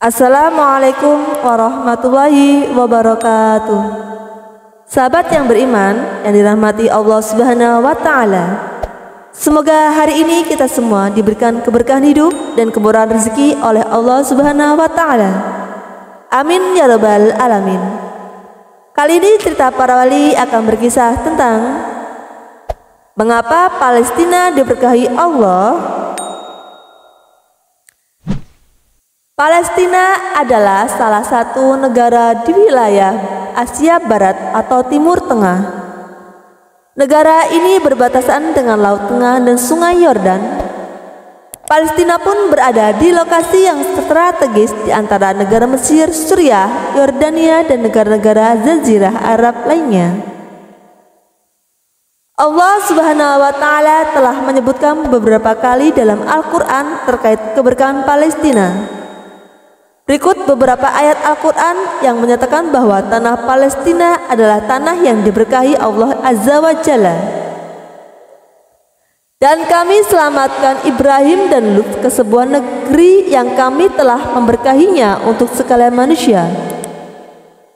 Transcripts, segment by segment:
Assalamualaikum warahmatullahi wabarakatuh. Sahabat yang beriman yang dirahmati Allah Subhanahu wa taala. Semoga hari ini kita semua diberikan keberkahan hidup dan kemurahan rezeki oleh Allah Subhanahu wa taala. Amin ya rabbal alamin. Kali ini cerita para wali akan berkisah tentang mengapa Palestina diberkahi Allah. Palestina adalah salah satu negara di wilayah Asia Barat atau Timur Tengah. Negara ini berbatasan dengan Laut Tengah dan Sungai Yordan. Palestina pun berada di lokasi yang strategis di antara negara Mesir, Suriah, Yordania, dan negara-negara Jazirah Arab lainnya. Allah Subhanahu wa taala telah menyebutkan beberapa kali dalam Al-Qur'an terkait keberkahan Palestina. Berikut beberapa ayat Al-Quran yang menyatakan bahwa tanah Palestina adalah tanah yang diberkahi Allah Azza wa Jalla. Dan kami selamatkan Ibrahim dan Lut ke sebuah negeri yang kami telah memberkahinya untuk sekalian manusia.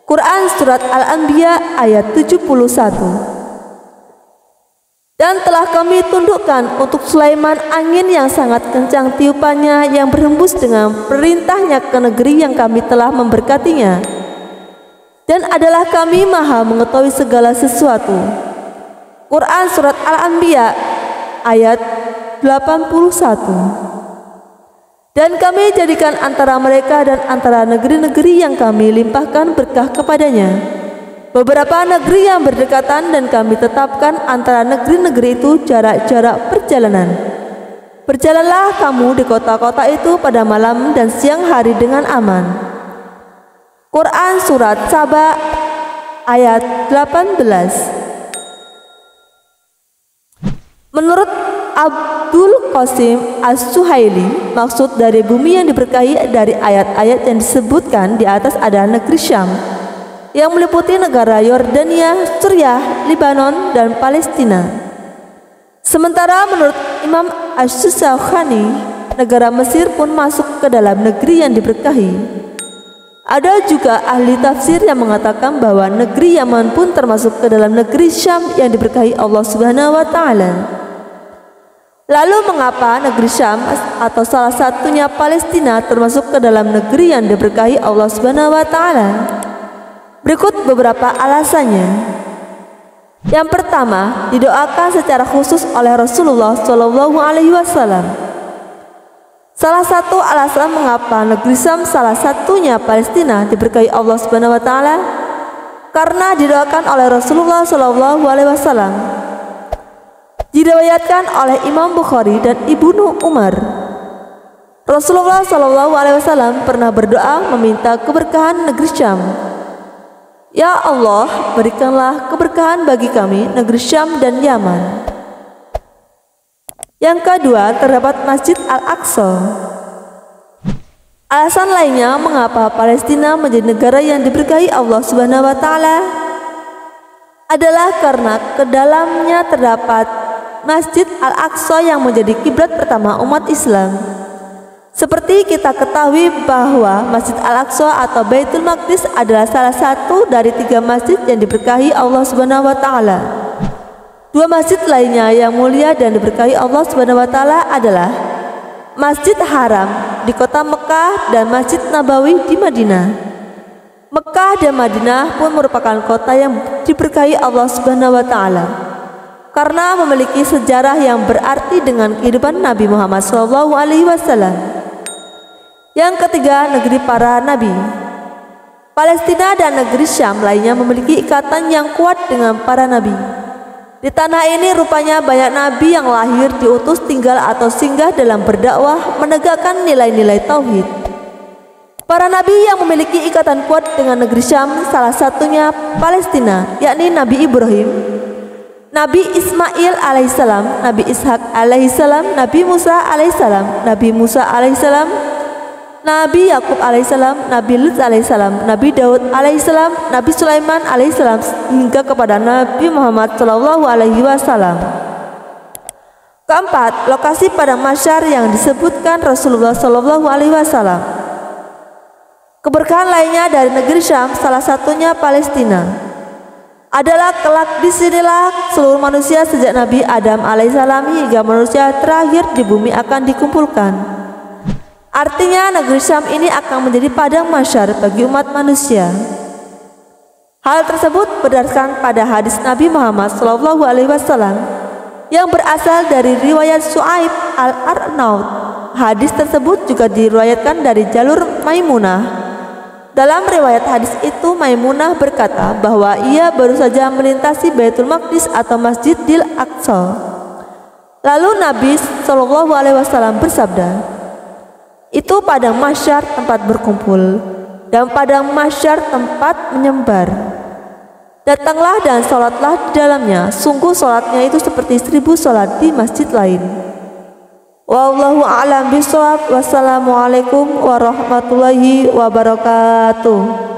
Quran Surat Al-Anbiya ayat 71. Dan telah kami tundukkan untuk Sulaiman angin yang sangat kencang tiupannya yang berhembus dengan perintahnya ke negeri yang kami telah memberkatinya. Dan adalah kami maha mengetahui segala sesuatu. Quran Surat Al-Anbiya ayat 81. Dan kami jadikan antara mereka dan antara negeri-negeri yang kami limpahkan berkah kepadanya beberapa negeri yang berdekatan, dan kami tetapkan antara negeri-negeri itu jarak-jarak perjalanan. Berjalanlah kamu di kota-kota itu pada malam dan siang hari dengan aman. Quran Surat Saba ayat 18. Menurut Abdul Qasim As-Suhaili, maksud dari bumi yang diberkahi dari ayat-ayat yang disebutkan di atas adalah negeri Syam, yang meliputi negara Yordania, Suriah, Lebanon, dan Palestina. Sementara menurut Imam Ash-Shawkani, negara Mesir pun masuk ke dalam negeri yang diberkahi. Ada juga ahli tafsir yang mengatakan bahwa negeri Yaman pun termasuk ke dalam negeri Syam yang diberkahi Allah Subhanahu wa taala. Lalu mengapa negeri Syam atau salah satunya Palestina termasuk ke dalam negeri yang diberkahi Allah Subhanahu wa taala? Berikut beberapa alasannya. Yang pertama, didoakan secara khusus oleh Rasulullah Shallallahu Alaihi Wasallam. Salah satu alasan mengapa negeri Syam salah satunya Palestina diberkahi Allah Subhanahu Wa Taala karena didoakan oleh Rasulullah Shallallahu Alaihi Wasallam. Diriwayatkan oleh Imam Bukhari dan Ibnu Umar. Rasulullah Shallallahu Alaihi Wasallam pernah berdoa meminta keberkahan negeri Syam. Ya Allah, berikanlah keberkahan bagi kami negeri Syam dan Yaman. Yang kedua, terdapat Masjid Al-Aqsa. Alasan lainnya mengapa Palestina menjadi negara yang diberkahi Allah Subhanahu wa taala adalah karena ke dalamnya terdapat Masjid Al-Aqsa yang menjadi kiblat pertama umat Islam. Seperti kita ketahui bahwa Masjid Al-Aqsa atau Baitul Maqdis adalah salah satu dari 3 masjid yang diberkahi Allah Subhanahu wa taala. 2 masjid lainnya yang mulia dan diberkahi Allah Subhanahu wa taala adalah Masjid Haram di kota Mekah dan Masjid Nabawi di Madinah. Mekah dan Madinah pun merupakan kota yang diberkahi Allah Subhanahu wa taala karena memiliki sejarah yang berarti dengan kehidupan Nabi Muhammad SAW. Yang ketiga, negeri para nabi. Palestina dan negeri Syam lainnya memiliki ikatan yang kuat dengan para nabi. Di tanah ini rupanya banyak nabi yang lahir, diutus, tinggal atau singgah dalam berdakwah menegakkan nilai-nilai tauhid. Para nabi yang memiliki ikatan kuat dengan negeri Syam salah satunya Palestina, yakni Nabi Ibrahim, Nabi Ismail alaihissalam, Nabi Ishak alaihissalam, Nabi Musa alaihissalam, Nabi Musa alaihissalam, Nabi Yakub alaihissalam, Nabi Lut alaihissalam, Nabi Daud alaihissalam, Nabi Sulaiman alaihissalam, hingga kepada Nabi Muhammad sallallahu alaihi wasallam. Keempat, lokasi padang mahsyar yang disebutkan Rasulullah sallallahu alaihi wasallam. Keberkahan lainnya dari negeri Syam, salah satunya Palestina, adalah kelak disinilah seluruh manusia sejak Nabi Adam alaihissalam hingga manusia terakhir di bumi akan dikumpulkan. Artinya negeri Syam ini akan menjadi padang mahsyar bagi umat manusia. Hal tersebut berdasarkan pada hadis Nabi Muhammad SAW yang berasal dari riwayat Su'aib al-Arnaud. Hadis tersebut juga diriwayatkan dari jalur Maimunah. Dalam riwayat hadis itu, Maimunah berkata bahwa ia baru saja melintasi Baitul Maqdis atau Masjidil Aqsa. Lalu Nabi SAW bersabda, "Itu padang mahsyar tempat berkumpul, dan padang mahsyar tempat menyembar. Datanglah dan sholatlah di dalamnya. Sungguh sholatnya itu seperti 1000 sholat di masjid lain." Wallahu a'lam bishawab. Wassalamualaikum warahmatullahi wabarakatuh.